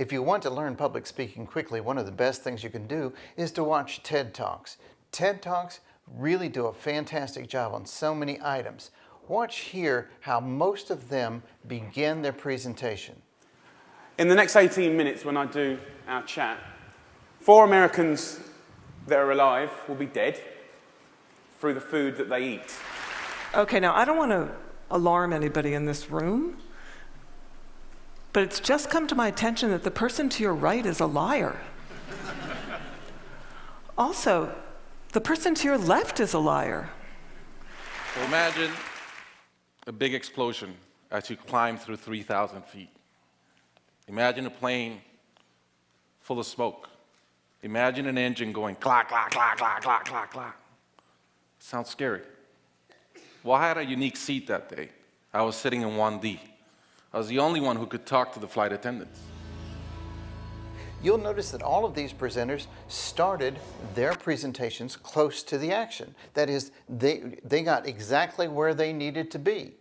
If you want to learn public speaking quickly, one of the best things you can do is to watch TED Talks. TED Talks really do a fantastic job on so many items. Watch here how most of them begin their presentation. In the next 18 minutes when I do our chat, 4 Americans that are alive will be dead through the food that they eat. Okay, now I don't want to alarm anybody in this room, but it's just come to my attention that the person to your right is a liar. Also, the person to your left is a liar. So imagine a big explosion as you climb through 3,000 feet. Imagine a plane full of smoke. Imagine an engine going clack, clack, clack, clack, clack, clack, clack. Sounds scary. Well, I had a unique seat that day. I was sitting in 1D. I was the only one who could talk to the flight attendants. You'll notice that all of these presenters started their presentations close to the action. That is, they got exactly where they needed to be.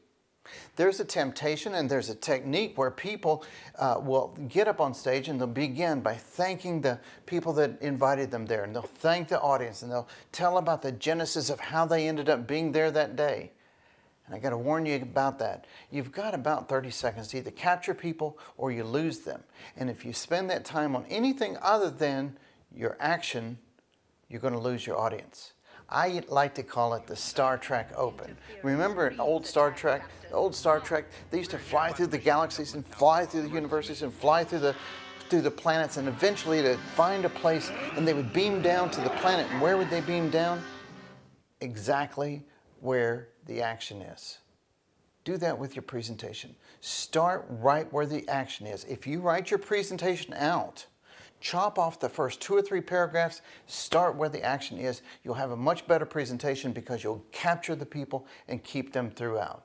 There's a temptation and there's a technique where people will get up on stage and they'll begin by thanking the people that invited them there, and they'll thank the audience and they'll tell about the genesis of how they ended up being there that day. And I got to warn you about that. You've got about 30 seconds to either capture people or you lose them. And if you spend that time on anything other than your action, you're going to lose your audience. I like to call it the Star Trek Open. Remember in old Star Trek? The old Star Trek, they used to fly through the galaxies and fly through the universes and fly through the planets, and eventually to find a place, and they would beam down to the planet. And where would they beam down? Exactly where the action is. Do that with your presentation. Start right where the action is. If you write your presentation out, chop off the first 2 or 3 paragraphs, start where the action is, you'll have a much better presentation because you'll capture the people and keep them throughout.